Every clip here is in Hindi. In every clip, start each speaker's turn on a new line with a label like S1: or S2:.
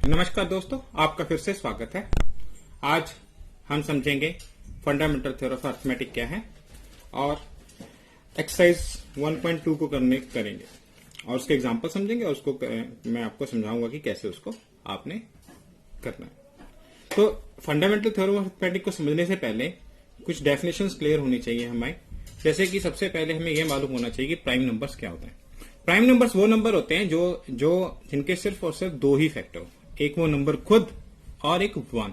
S1: नमस्कार दोस्तों, आपका फिर से स्वागत है। आज हम समझेंगे फंडामेंटल थ्योरम ऑफ अरिथमेटिक क्या है और एक्सरसाइज 1.2 को करेंगे और उसके एग्जांपल समझेंगे और उसको मैं आपको समझाऊंगा कि कैसे उसको आपने करना है। तो फंडामेंटल थ्योरम ऑफ अरिथमेटिक को समझने से पहले कुछ डेफिनेशंस क्लियर होनी चाहिए हमें। जैसे कि सबसे पहले हमें यह मालूम होना चाहिए कि प्राइम नंबर्स क्या होते हैं। प्राइम नंबर्स वो नंबर होते हैं जो जिनके सिर्फ और सिर्फ दो ही फैक्टर हो, एक वो नंबर खुद और एक 1।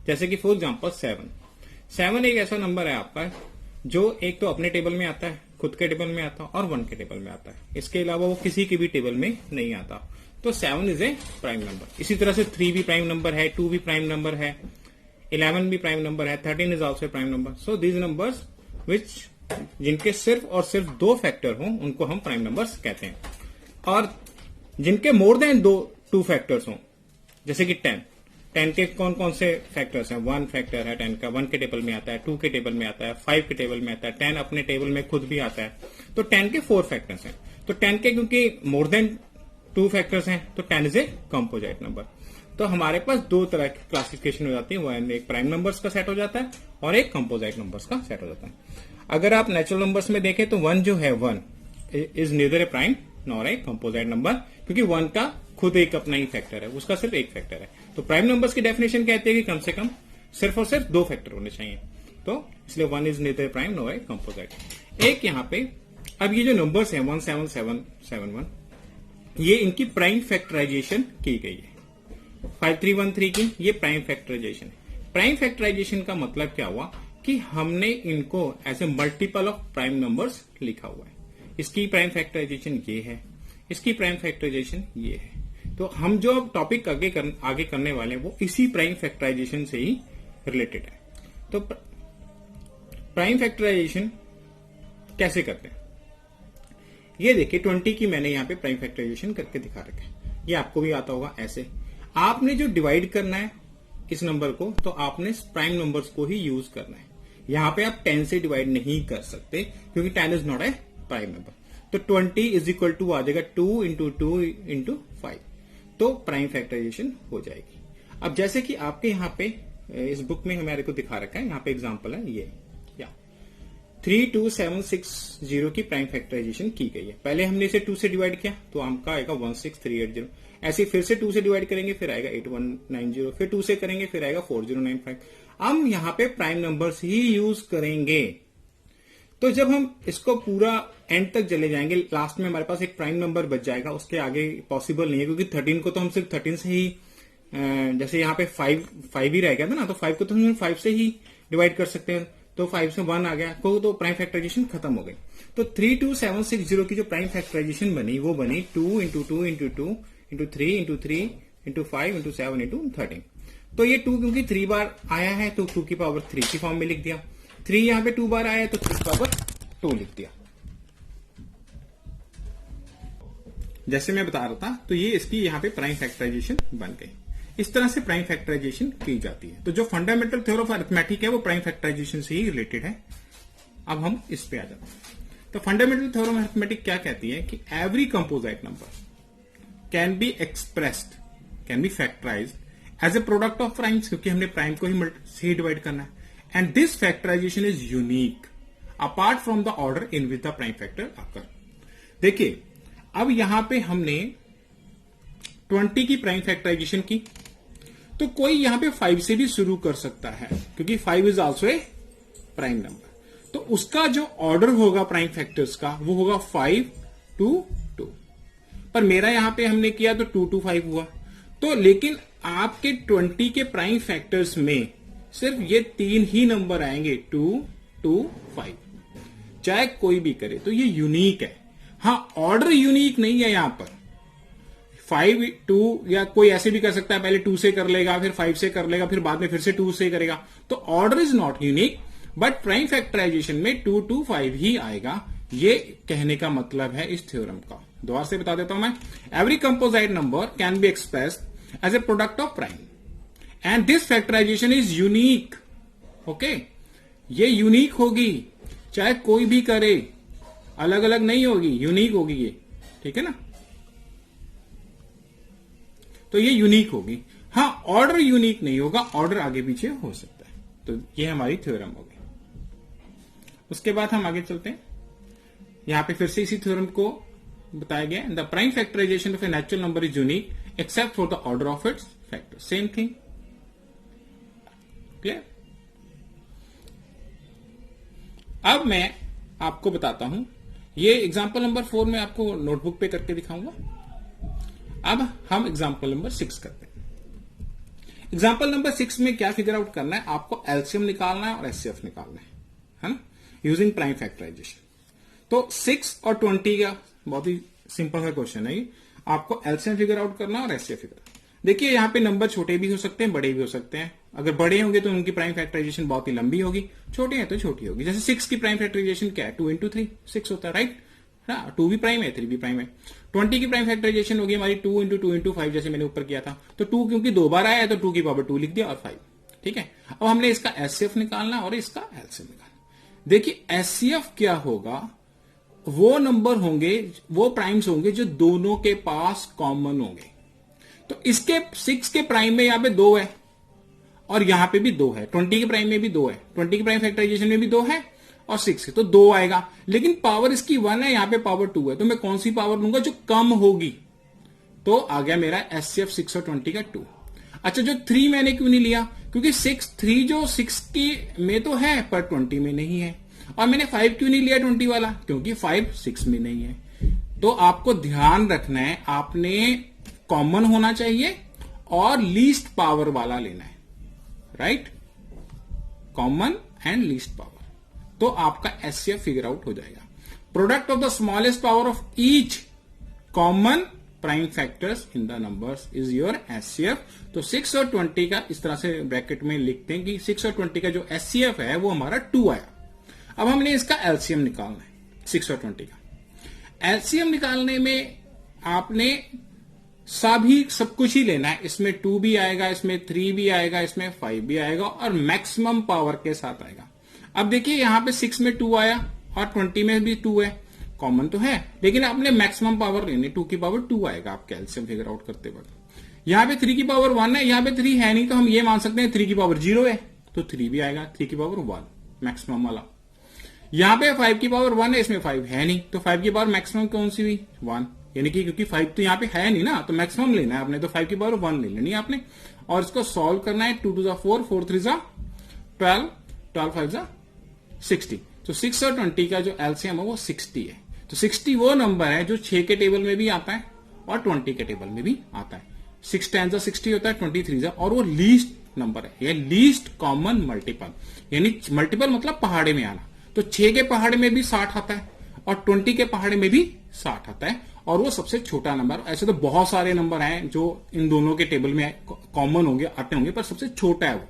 S1: जैसे कि फॉर एग्जांपल 7 एक ऐसा नंबर है आपका जो एक तो अपने टेबल में आता है, खुद के टेबल में आता है और 1 के टेबल में आता है। इसके अलावा वो किसी के भी टेबल में नहीं आता। तो 7 इज ए प्राइम नंबर। इसी तरह से 3 भी प्राइम नंबर है, 2 भी प्राइम नंबर है, 11 भी प्राइम नंबर है, 13 is also prime number. So these numbers which जिनके सिर्फ और सिर्फ दो फैक्टर हों उनको हम प्राइम नंबर्स कहते हैं। और जिनके मोर देन टू फैक्टर्स हों, जैसे कि 10 के कौन कौन से फैक्टर्स हैं? 1 फैक्टर है 10 का, 1 के टेबल में आता है, 2 के टेबल में आता है, 5 के टेबल में आता है, 10 अपने टेबल में खुद भी आता है। तो 10 के 4 फैक्टर्स हैं। तो 10 के क्योंकि मोर देन 2 फैक्टर्स हैं तो 10 इज ए कंपोजिट नंबर। तो हमारे पास दो तरह की क्लासिफिकेशन हो जाती है, वो एक प्राइम नंबर्स का सेट हो जाता है और एक कंपोजिट नंबर्स का सेट हो जाता है। अगर आप नेचुरल नंबर्स में देखें तो 1 जो है 1 is neither A prime nor a composite number, क्योंकि 1 का खुद एक अपना ही फैक्टर है, उसका सिर्फ एक फैक्टर है। तो प्राइम नंबर्स की डेफिनेशन कहते हैं कि कम से कम सिर्फ और सिर्फ दो फैक्टर होने चाहिए। तो इसलिए 1 is neither A prime nor a composite. एक यहाँ पे अब ये जो नंबर्स हैं 17771, ये इनकी प्राइम फैक्टराइजेशन की गई है। 5313 की ये प्राइम फैक्टराइजेशन है। प्राइम फैक्टराइजेशन का मतलब क्या हुआ कि हमने इनको as a multiple of prime numbers लिखा हुआ है। इसकी प्राइम फैक्टराइजेशन ये है, इसकी प्राइम फैक्टराइजेशन ये है। तो हम जो टॉपिक आगे करने वाले हैं वो इसी प्राइम फैक्टराइजेशन से ही रिलेटेड है। तो प्राइम फैक्टराइजेशन कैसे करते हैं ये देखिए। 20 की मैंने यहाँ पे प्राइम फैक्टराइजेशन करके दिखा रखा है, ये आपको भी आता होगा। ऐसे आपने जो डिवाइड करना है इस नंबर को, तो आपने प्राइम नंबर्स को ही यूज करना है। यहां पे आप 10 से डिवाइड नहीं कर सकते क्योंकि 10 is not a prime number. तो 20 इज इक्वल टू आ जाएगा 2 इंटू 2 इंटू 5, तो प्राइम फैक्टराइजेशन हो जाएगी। अब जैसे कि आपके यहाँ पे इस बुक में हमारे को दिखा रखा है, यहाँ पे एग्जांपल है ये 32760 की प्राइम फैक्टराइजेशन की गई है। पहले हमने इसे 2 से डिवाइड किया तो आपका आएगा 16380। ऐसे फिर से 2 से डिवाइड करेंगे फिर आएगा 8190, फिर 2 से करेंगे फिर आएगा 4095। हम यहाँ पे प्राइम नंबर्स ही यूज करेंगे। तो जब हम इसको पूरा एंड तक चले जाएंगे, लास्ट में हमारे पास एक प्राइम नंबर बच जाएगा, उसके आगे पॉसिबल नहीं है क्योंकि 13 को तो हम सिर्फ 13 से ही, जैसे यहाँ पे 5 ही रह गया था ना, तो 5 को तो हम 5 से ही डिवाइड कर सकते हैं। तो 5 से 1 आ गया तो प्राइम फैक्टराइजेशन खत्म हो गई। तो 32760 की जो प्राइम फैक्टराइजेशन बनी वो बनी 2 into 2 into 2 into 3 into 3 into 5 into 7 into 13। तो ये 2 क्योंकि 3 बार आया है तो 2 की पावर 3 की फॉर्म में लिख दिया। 3 यहाँ पे 2 बार आया है तो 3 की पावर 2 लिख दिया। जैसे मैं बता रहा था, तो ये इसकी यहाँ पे प्राइम फैक्टराइजेशन बन गई। इस तरह से प्राइम फैक्टराइजेशन की जाती है। तो जो फंडामेंटल थ्योरम ऑफ अरिथमेटिक है वो प्राइम फैक्टराइजेशन से ही रिलेटेड है। अब हम इस पे आ जाते हैं। तो फंडामेंटल थ्योरम ऑफ अरिथमेटिक क्या कहती है कि every composite number can be expressed, can be factorised as a product of primes, क्योंकि हमने प्राइम को ही डिवाइड करना है। And this factorisation is unique apart from the order in which the prime factor occur. देखिए अब यहां पे हमने 20 की प्राइम फैक्टराइजेशन की, तो कोई यहां पे 5 से भी शुरू कर सकता है क्योंकि 5 is also a prime number. तो उसका जो ऑर्डर होगा प्राइम फैक्टर्स का वो होगा 5 to 2। पर मेरा यहां पे हमने किया तो 2 to 5 हुआ। तो लेकिन आपके 20 के प्राइम फैक्टर्स में सिर्फ ये 3 ही नंबर आएंगे, 2 to 5, चाहे कोई भी करे। तो ये यूनिक है। हाँ, ऑर्डर यूनिक नहीं है यहां पर। 5 2 या कोई ऐसे भी कर सकता है, पहले 2 से कर लेगा फिर 5 से कर लेगा फिर बाद में फिर से 2 से करेगा। तो order is not unique, but prime factorisation में 2 to 5 ही आएगा। ये कहने का मतलब है इस थ्योरम का। दोबारा से बता देता हूं मैं। Every composite number can be expressed as a product of prime and this factorisation is unique. Okay, ये यूनिक होगी, चाहे कोई भी करे, अलग अलग नहीं होगी, यूनिक होगी ये। ठीक है ना। तो ये यूनिक होगी। हाँ, ऑर्डर यूनिक नहीं होगा, ऑर्डर आगे पीछे हो सकता है। तो ये हमारी थ्योरम हो गई। उसके बाद हम आगे चलते हैं। यहां पे फिर से इसी थ्योरम को बताया गया, the prime factorisation of a natural number is unique except for the order of its factor. Same thing, clear. अब मैं आपको बताता हूं, ये एग्जांपल नंबर 4 में आपको नोटबुक पे करके दिखाऊंगा। अब हम एग्जांपल नंबर 6 करते हैं। एग्जांपल नंबर 6 में क्या फिगर आउट करना है, आपको एलसीएम निकालना है और एचसीएफ निकालना है ना, यूजिंग प्राइम फैक्टराइजेशन। तो 6 और 20 का बहुत ही सिंपल सा क्वेश्चन है ये, आपको एलसीएम फिगर आउट करना और एचसीएफ फिगर। देखिए यहां पे नंबर छोटे भी हो सकते हैं, बड़े भी हो सकते हैं। अगर बड़े होंगे तो उनकी प्राइम फैक्टराइजेशन बहुत ही लंबी होगी, छोटे हैं तो छोटी होगी। जैसे 6 की प्राइम फैक्टराइजेशन क्या है, 2 into 3 6 होता है, राइट। 2 भी प्राइम है, 3 भी प्राइम है। 20 की प्राइम फैक्टराइजेशन होगी हमारी 2 into 2 into 5, जैसे मैंने ऊपर किया था। तो 2 क्योंकि 2 बार आया है तो 2 की पावर 2 लिख दिया और 5, ठीक है। अब हमने इसका एचसीएफ निकालना और इसका एलसीएम निकालना। देखिए एचसीएफ क्या होगा, वो नंबर होंगे, वो प्राइम्स होंगे जो दोनों के पास कॉमन होंगे। तो इसके 6 के प्राइम में यहां पे 2 है और यहां पे भी 2 है, 20 के प्राइम में भी 2 है, 20 के प्राइम फैक्टराइजेशन में भी 2 है और 6 है, तो 2 आएगा। लेकिन पावर इसकी 1 है, यहां पे पावर 2 है, तो मैं कौन सी पावर लूंगा, जो कम होगी। तो आ गया मेरा एचसीएफ 6 और 20 का 2। अच्छा, जो 3 मैंने क्यों नहीं लिया, क्योंकि 3 जो 6 की में तो है पर 20 में नहीं है। और मैंने 5 क्यों नहीं लिया 20 वाला, क्योंकि 5 6 में नहीं है। तो आपको ध्यान रखना है, आपने कॉमन होना चाहिए और लीस्ट पावर वाला लेना है, right. Common and least power, तो आपका एचसीएफ फिगर आउट हो जाएगा। Product of the smallest power of each common prime factors in the numbers is your HCF. तो 6 और 20 का इस तरह से ब्रैकेट में लिखते हैं कि 6 और 20 का जो एचसीएफ है वो हमारा 2 आया। अब हमने इसका एलसीएम निकालना है 6 और 20 का। एलसीएम निकालने में आपने सब कुछ ही लेना है। इसमें 2 भी आएगा, इसमें 3 भी आएगा, इसमें 5 भी आएगा और मैक्सिमम पावर के साथ आएगा। अब देखिए यहां पे 6 में 2 आया और 20 में भी 2 है, कॉमन तो है, लेकिन आपने मैक्सिमम पावर लेनी, 2 की पावर 2 आएगा आपके एलसीएम फिगर आउट करते वक्त। यहां पे 3 की पावर 1 है, यहां पे 3 है नहीं, तो हम ये मान सकते हैं 3 की पावर 0 है, तो 3 भी आएगा, 3 की पावर 1 मैक्सिमम वाला। यहां पे 5 की पावर 1 है, इसमें 5 है नहीं, तो 5 की पावर मैक्सिमम कौन सी हुई, 1, यानी कि क्योंकि 5 तो यहां पे है नहीं ना, तो मैक्सिमम लेना है आपने, तो 5 की पावर 1 ले लेनी है आपने। और इसको सॉल्व करना है, 2 to the 4, 4 3 जा 12, 12 5 जा 60। तो 6 और 20 का जो एलसीएम है वो 60 है। तो 60 वो नंबर है जो 6 के टेबल में भी आता है और 20 के टेबल में भी आता है। 6 10 जा 60 होता है, 23 जा, और वो लीस्ट नंबर है, ये लीस्ट कॉमन मल्टीपल, यानी मल्टीपल मतलब पहाड़े में आना। तो 6 के पहाड़े में भी 60 आता है और 20 के पहाड़े में भी 60 आता है, और वो सबसे छोटा नंबर। ऐसे तो बहुत सारे नंबर हैं जो इन दोनों के टेबल में कॉमन होंगे, आते होंगे, पर सबसे छोटा है वो।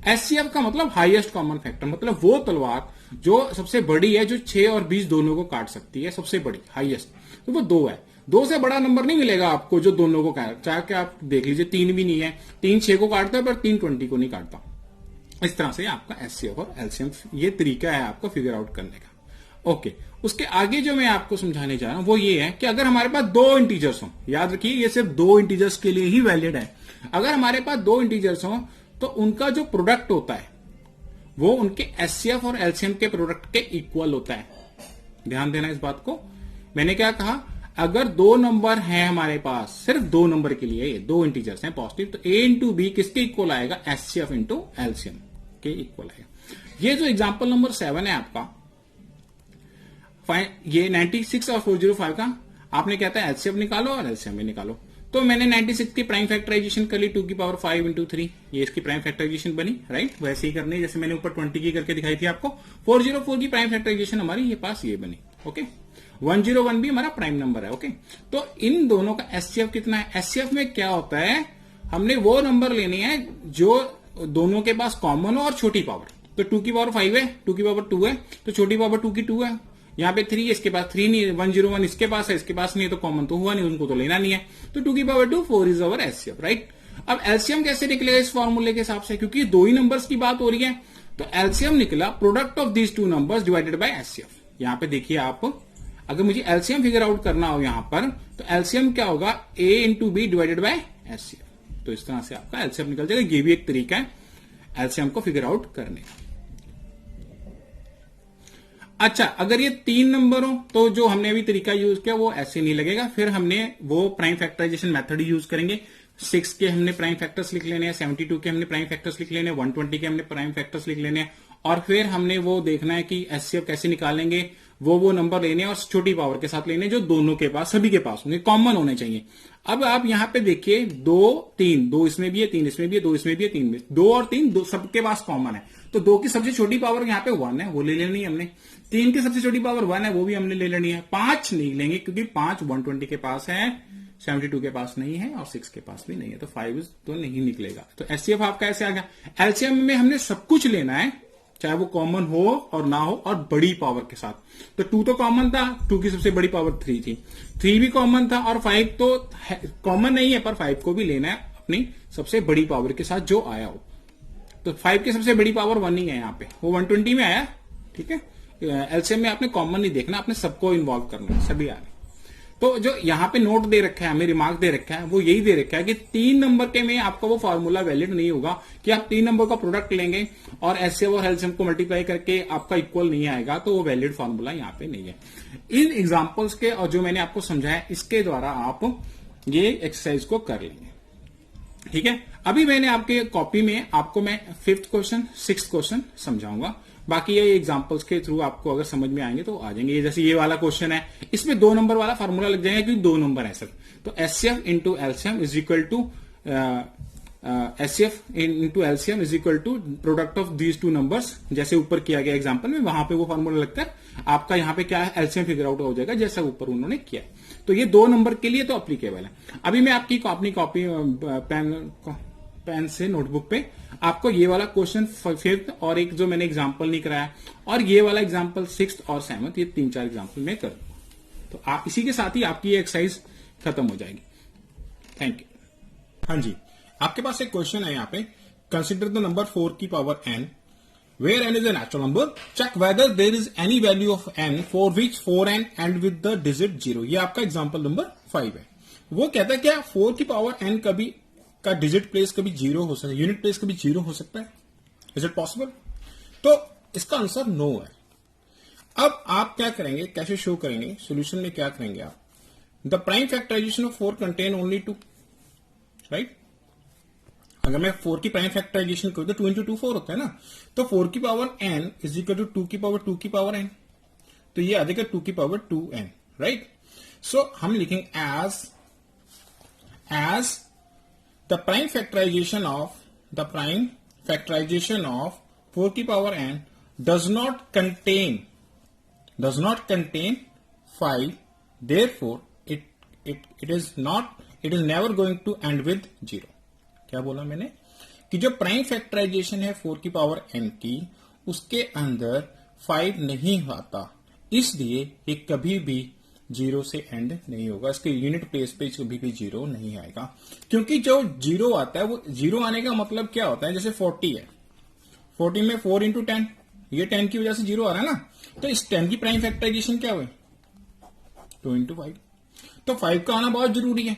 S1: एचसीएफ का मतलब हाईएस्ट कॉमन फैक्टर, मतलब वो तलवार जो सबसे बड़ी है, जो 6 और 20 दोनों को काट सकती है, सबसे बड़ी हाईएस्ट, तो वो 2 है। 2 से बड़ा नंबर नहीं मिलेगा आपको जो दोनों को काट, चाहे आप देख लीजिए 3 भी नहीं है, 3 6 को काटता है पर 3 20 को नहीं काटता। इस तरह से आपका एचसीएफ और एलसीएम ये तरीका है आपको फिगर आउट करने का। ओके, उसके आगे जो मैं आपको समझाने जा रहा हूं वो ये है कि अगर हमारे पास 2 इंटीजर्स हो, याद रखिए ये सिर्फ 2 इंटीजर्स के लिए ही वैलिड है। अगर हमारे पास 2 इंटीजर्स हो तो उनका जो प्रोडक्ट होता है वो उनके एचसीएफ और एलसीएम के प्रोडक्ट के इक्वल होता है। ध्यान देना इस बात को। मैंने क्या कहा, अगर 2 नंबर हैं हमारे पास, सिर्फ 2 नंबर के लिए, ये 2 इंटीजर्स हैं पॉजिटिव, तो ए इंटू बी किसके इक्वल आएगा, एचसीएफ इंटू एलसीएम के इक्वल आएगा। ये जो एग्जाम्पल नंबर 7 है आपका, ये 96 और 405 का, आपने कहता है एचसीएफ निकालो और एलसीएम भी निकालो। तो मैंने 96 की प्राइम फैक्टराइजेशन कर ली, 2 की पावर 5 इंटू 3, ये इसकी प्राइम फैक्टराइजेशन बनी, राइट। वैसे ही करनी जैसे मैंने ऊपर 20 की करके दिखाई थी आपको। 404 की प्राइम फैक्टराइजेशन हमारी ये पास ये बनी, ओके। 101 भी हमारा प्राइम नंबर है, ओके। तो इन दोनों का एचसीएफ कितना है, एचसीएफ में क्या होता है, हमने वो नंबर लेने हैं जो दोनों के पास कॉमन हो और छोटी पावर। तो 2 की पावर 5 है, 2 की पावर 2 है, तो छोटी पावर 2 की 2 है। यहाँ पे 3 है, इसके पास 3 नहीं है, 101 इसके पास है, इसके पास नहीं है, तो कॉमन तो हुआ नहीं, उनको तो लेना नहीं है। तो 2 की power 2, 4 is our HCF, right. अब एलसीएम कैसे निकलेगा इस फॉर्मूले के हिसाब से, क्योंकि 2 ही नंबर्स की बात हो रही है, तो एलसीएम निकला product of these 2 numbers divided by HCF. यहां पे देखिए आप, अगर मुझे एलसीएम फिगर आउट करना हो यहां पर, तो एलसीएम क्या होगा, A into B divided by HCF.
S2: तो इस तरह से आपका एलसीएम निकल जाएगा। ये भी एक तरीका है एलसीएम को फिगर आउट करने का। अच्छा, अगर ये 3 नंबर हो तो जो हमने अभी तरीका यूज किया वो ऐसे नहीं लगेगा, फिर हमने वो प्राइम फैक्टराइजेशन मेथड यूज करेंगे। 6 के हमने प्राइम फैक्टर्स लिख लेने हैं, 72 के हमने प्राइम फैक्टर्स लिख लेने हैं, 120 के हमने प्राइम फैक्टर्स लिख लेने हैं, और फिर हमने वो देखना है कि एचसीएफ कैसे निकालेंगे। वो नंबर लेने हैं और छोटी पावर के साथ लेने, जो दोनों के पास, सभी के पास होंगे, कॉमन होने चाहिए। अब आप यहां पे देखिए 2 3, 2 इसमें भी है, 3 इसमें भी है, 2 इसमें भी है, 3 में, 2 और 3 दो सबके पास कॉमन है, तो 2 की सबसे छोटी पावर यहां पे 1 है, वो ले लेनी है हमने। 3 की सबसे छोटी पावर 1 है, वो भी हमने ले लेनी है। 5 नहीं लेंगे क्योंकि 5 120 के पास है, 72 के पास नहीं है और 6 के पास भी नहीं है, तो 5 तो नहीं निकलेगा। तो एचसीएफ आपका ऐसे आ गया। एलसीएम में हमने सब कुछ लेना है, चाहे वो कॉमन हो और ना हो, और बड़ी पावर के साथ। तो 2 तो कॉमन था, 2 की सबसे बड़ी पावर 3 थी, 3 भी कॉमन था, और 5 तो कॉमन नहीं है, पर 5 को भी लेना है अपनी सबसे बड़ी पावर के साथ जो आया हो। तो 5 की सबसे बड़ी पावर 1 ही है यहाँ पे, वो 120 में आया, ठीक है। एलसीएम में आपने कॉमन नहीं देखना, आपने सबको इन्वॉल्व करना है, सभी आ रहे। तो जो यहां पे नोट दे रखा है, हमें रिमार्क दे रखा है, वो यही दे रखा है कि 3 नंबर के में आपका वो फॉर्मूला वैलिड नहीं होगा कि आप 3 नंबर का प्रोडक्ट लेंगे और एचसीएफ और एलसीएम को मल्टीप्लाई करके आपका इक्वल नहीं आएगा, तो वो वैलिड फॉर्मूला यहां पे नहीं है। इन एग्जांपल्स के और जो मैंने आपको समझाया, इसके द्वारा आप ये एक्सरसाइज को कर लेंगे, ठीक है। अभी मैंने आपके कॉपी में आपको मैं 5th क्वेश्चन 6th क्वेश्चन समझाऊंगा, बाकी ये एग्जांपल्स के थ्रू आपको अगर समझ में आएंगे तो आ जाएंगे। ये जैसे ये वाला क्वेश्चन है, इसमें 2 नंबर वाला फार्मूला लग जाएगा क्योंकि 2 नंबर है सर। तो HCF into LCM is equal to HCF into LCM is equal to product of these 2 numbers, जैसे ऊपर किया गया एग्जाम्पल में, वहां पे वो फार्मूला लगता है। आपका यहाँ पे क्या है, एलसीएम फिगर आउट हो जाएगा जैसा ऊपर उन्होंने किया है। तो ये 2 नंबर के लिए तो अप्लीकेबल है। अभी मैं आपकी अपनी कॉपी पेन से नोटबुक पे आपको ये वाला क्वेश्चन 5th और एक जो मैंने एग्जांपल नहीं कराया, और ये वाला एग्जांपल 6th और 7th, ये 3-4 एग्जांपल में कर दूंगा। तो आप इसी के साथ ही आपकी ये एक्सरसाइज खत्म हो जाएगी। Thank you.
S1: हाँ जी, आपके पास एक क्वेश्चन है यहाँ पे, कंसिडर द नंबर 4 की power n where n is a natural number, check whether there is any value of n for which 4n end with the digit 0। ये आपका एग्जांपल नंबर 5 है। वो कहता है क्या 4 की पावर n कभी का डिजिट प्लेस कभी 0 हो सकता है, यूनिट प्लेस कभी 0 हो सकता है, इज इट पॉसिबल? तो इसका आंसर नो है। अब आप क्या करेंगे, कैसे शो करेंगे, सॉल्यूशन में क्या करेंगे आप, the prime factorisation of 4 contain only 2, right. अगर मैं 4 की प्राइम फैक्टराइजेशन करूं तो 2 into 2 4 होता है ना, तो 4 की power n is equal to 2 की पावर 2 की पावर n, तो ये आ जाएगा 2 की पावर 2n, राइट। सो हम लिखेंगे as the prime factorization of 4 की power n does not contain 5, therefore it is never going to end with 0। क्या बोला मैंने कि जो प्राइम फैक्टराइजेशन है 4 की पावर n की, उसके अंदर 5 नहीं आता, इसलिए ये कभी भी 0 से एंड नहीं होगा, इसके यूनिट प्लेस पे कभी भी 0 नहीं आएगा। क्योंकि जो 0 आता है, वो 0 आने का मतलब क्या होता है, जैसे 40 है, 40 में 4 into 10, ये 10 की वजह से 0 आ रहा है ना, तो इस 10 की प्राइम फैक्टराइजेशन क्या हुई, 2 into 5। तो 5 का आना बहुत जरूरी है।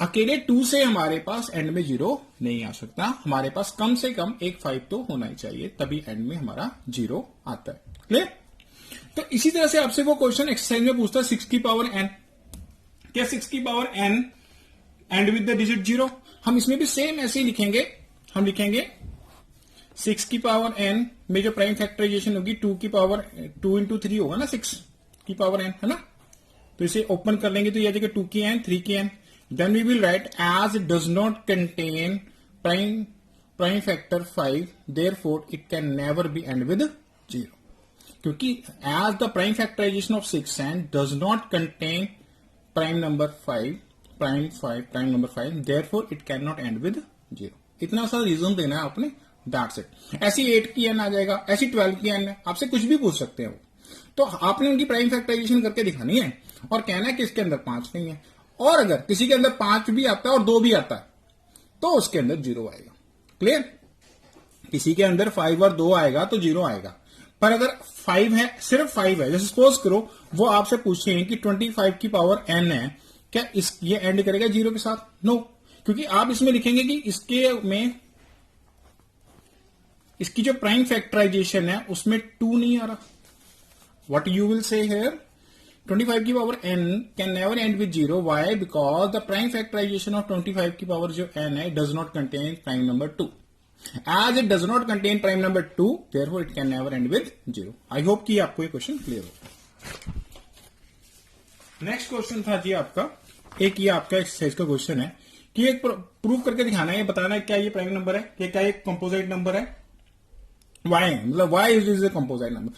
S1: अकेले 2 से हमारे पास एंड में 0 नहीं आ सकता, हमारे पास कम से कम एक 5 तो होना ही चाहिए, तभी एंड में हमारा 0 आता है। क्लियर? तो इसी तरह से आपसे वो क्वेश्चन एक्सरसाइज में पूछता है 6 की पावर n, क्या 6 की power n and with the digit 0, हम इसमें भी सेम ऐसे ही लिखेंगे। हम लिखेंगे 6 की पावर n में जो प्राइम फैक्टराइजेशन होगी 2 की पावर 2 into 3 होगा ना, 6 की पावर n है ना, तो इसे ओपन कर लेंगे तो ये आ जाएगा 2 की n 3 की n। Then we will write as it does not contain prime factor 5, therefore it can never be end with 0, क्योंकि as the prime factorisation of 6 and does not contain prime number 5, prime number 5, therefore it can not end with 0। इतना सा रीजन देना है आपने, दैट्स इट। ऐसी 8 की n आ जाएगा, ऐसी 12 की n है, आपसे कुछ भी पूछ सकते हैं वो, तो आपने उनकी प्राइम फैक्टराइजेशन करके दिखानी है और कहना है कि इसके अंदर 5 नहीं है, और अगर किसी के अंदर 5 भी आता है और 2 भी आता है तो उसके अंदर 0 आएगा। क्लियर? किसी के अंदर 5 और 2 आएगा तो 0 आएगा, पर अगर 5 है, सिर्फ 5 है, जैसे सपोज करो वो आपसे पूछेंगे कि 25 की पावर n है, क्या ये एंड करेगा 0 के साथ? नो,
S2: क्योंकि आप इसमें लिखेंगे कि इसके में इसकी जो प्राइम फैक्टराइजेशन है उसमें 2 नहीं आ रहा. What you will see here, 25 की power n can never end with 0. Why? Because the prime factorisation of 25 की पावर जो n है does not contain prime number 2. As it does not contain prime number 2, therefore it can never end with 0. I hope कि आपको ये क्वेश्चन क्लियर हो. नेक्स्ट क्वेश्चन था जी आपका, एक ये आपका एक्सरसाइज का क्वेश्चन है कि एक प्रूव करके दिखाना है, ये बताना है क्या ये प्राइम नंबर है, कि क्या ये कंपोजिट नंबर है. y मतलब y is a composite number.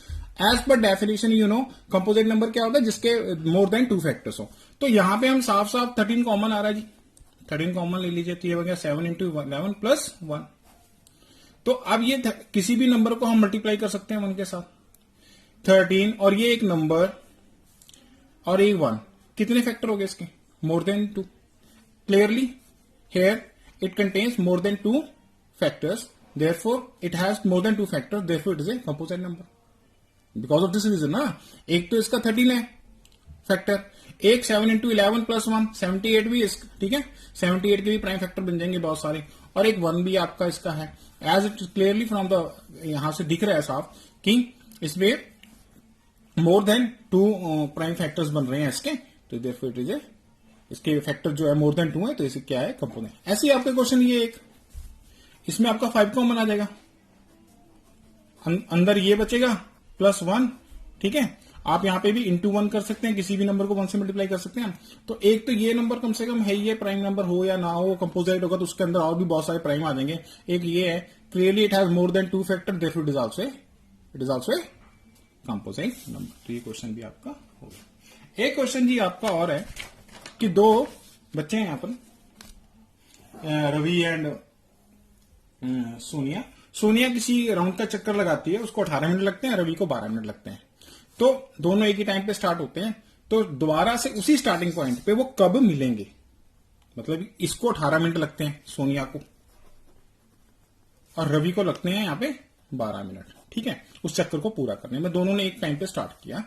S2: As per definition you know composite number क्या होता है, जिसके मोर देन 2 फैक्टर्स हो. तो यहां पे हम साफ साफ 13 कॉमन आ रहा है जी, 13 कॉमन ले लीजिए तो ये हो गया 7 into 11 plus 1. तो अब ये किसी भी नंबर को हम मल्टीप्लाई कर सकते हैं 1 के साथ. 13 और ये एक नंबर और ये 1, कितने फैक्टर हो गए इसके? More than 2. Clearly here it contains more than 2 factors, therefore it has more than 2 factors, therefore it is a composite number. Because of this reason ना. एक तो इसका 13 है फैक्टर, एक 7 into 11 plus 1 78 भी इस, ठीक है, 78 के भी प्राइम फैक्टर बन जाएंगे बहुत सारे, और एक 1 भी आपका इसका है. As it clearly from the, यहां से दिख रहा है साफ कि इसमें मोर देन 2 प्राइम फैक्टर्स बन रहे हैं इसके, तो देयरफॉर इट इज ए, इसके फैक्टर जो है मोर देन 2 है, तो इसे क्या है, कंपोनेंट. ऐसे ही आपका क्वेश्चन ये एक, इसमें आपका 5 कॉमन आ जाएगा, अंदर ये बचेगा प्लस 1, ठीक है. आप यहां पे भी इंटू 1 कर सकते हैं, किसी भी नंबर को 1 से मल्टीप्लाई कर सकते हैं. तो एक तो ये नंबर कम से कम है, ये प्राइम नंबर हो या ना हो, कंपोजिट होगा तो उसके अंदर और भी बहुत सारे प्राइम आ जाएंगे. एक ये है, clearly it has more than 2 factor, therefore it is also a composite number. तो ये क्वेश्चन भी आपका हो गया. एक क्वेश्चन जी आपका और है कि 2 बच्चे हैं यहां पर, रवि एंड सोनिया. सोनिया किसी राउंड का चक्कर लगाती है, उसको 18 मिनट लगते हैं, रवि को 12 मिनट लगते हैं. तो दोनों एक ही टाइम पे स्टार्ट होते हैं, तो दोबारा से उसी स्टार्टिंग पॉइंट पे वो कब मिलेंगे? मतलब इसको 18 मिनट लगते हैं सोनिया को, और रवि को लगते हैं यहां पे 12 मिनट, ठीक है, उस चक्कर को पूरा करने में. दोनों ने एक टाइम पे स्टार्ट किया,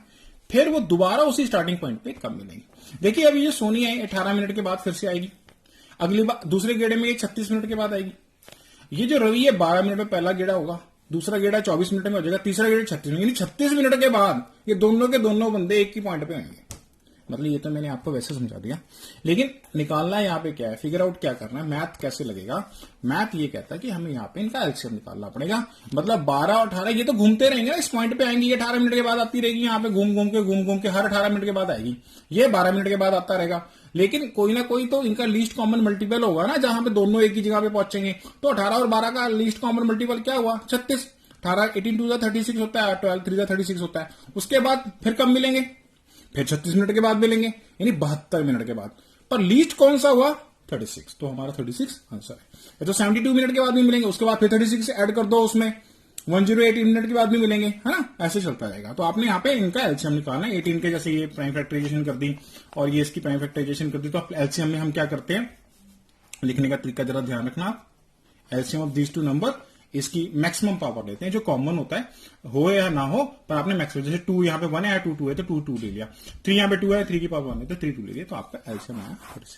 S2: फिर वो दोबारा उसी स्टार्टिंग पॉइंट पे कब मिलेंगे? देखिए अभी ये सोनिया है 18 मिनट के बाद फिर से आएगी, अगली बार दूसरे गेड़े में ये 36 मिनट के बाद आएगी. ये जो रवि है 12 मिनट में पहला गेड़ा होगा, दूसरा गेड़ा 24 मिनट में हो जाएगा, तीसरा गेड़ा 36 मिनट, यानी 36 मिनट के बाद ये दोनों के दोनों बंदे एक ही पॉइंट पे आएंगे. मतलब ये तो मैंने आपको वैसे समझा दिया, लेकिन निकालना यहाँ पे क्या है, फिगर आउट क्या करना है, मैथ कैसे लगेगा. मैथ ये कहता है कि हमें यहाँ पे इनका एलसीएम निकालना पड़ेगा. मतलब 12 और 18 ये तो घूमते रहेंगे ना, इस पॉइंट पे आएंगी, ये 18 मिनट के बाद आती रहेगी, यहाँ पे घूम घूम के हर 18 मिनट के बाद आएगी, ये 12 मिनट के बाद आता रहेगा. लेकिन कोई ना कोई तो इनका लीस्ट कॉमन मल्टीपल होगा ना, जहां पे दोनों एक ही जगह पे पहुंचेंगे. तो 18 और 12 का लीस्ट कॉमन मल्टीपल क्या हुआ? 36. 18 18 2 36 होता है, 12 3 36 होता है. उसके बाद फिर कब मिलेंगे? फिर 36 मिनट के बाद मिलेंगे, यानी 72 मिनट के बाद. पर लीस्ट कौन सा हुआ? 36. तो हमारा 36 आंसर है. ये तो 72 मिनट के बाद भी मिलेंगे, उसके बाद फिर 36 ऐड कर दो उसमें, 108 मिनट के बाद भी मिलेंगे, है ना, ऐसे चलता रहेगा. तो आपने यहाँ पे इनका एलसीएम निकालना है. 18 के जैसे ये प्राइम फैक्टराइजेशन कर दी और ये इसकी प्राइम फैक्टराइजेशन कर दी, तो एलसीएम में हम क्या करते हैं, लिखने का तरीका जरा ध्यान रखना. एलसीएम ऑफ दीज 2 नंबर, इसकी मैक्सिमम पावर लेते हैं, जो कॉमन होता है हो या ना हो, पर आपने मैक्सिमम, जैसे 2 यहाँ पे 1 है, 2 2 है तो 2 2 ले लिया, 3 यहाँ पे 2 है, 3 की पावर 1 है तो 3 2 ले लिया, तो आपका एलसीएम आया 30.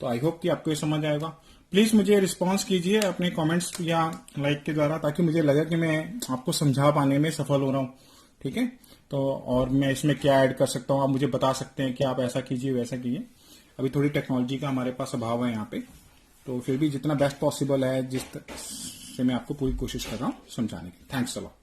S2: तो आई होप कि आपको ये समझ आएगा. प्लीज मुझे रिस्पॉन्स कीजिए अपने कमेंट्स या लाइक के द्वारा, ताकि मुझे लगे कि मैं आपको समझा पाने में सफल हो रहा हूँ, ठीक है. तो और मैं इसमें क्या ऐड कर सकता हूँ, आप मुझे बता सकते हैं कि आप ऐसा कीजिए वैसा कीजिए. अभी थोड़ी टेक्नोलॉजी का हमारे पास अभाव है यहाँ पे, तो फिर भी जितना बेस्ट पॉसिबल है, जिस से मैं आपको पूरी कोशिश कर रहा हूँ समझाने की. Thanks a lot.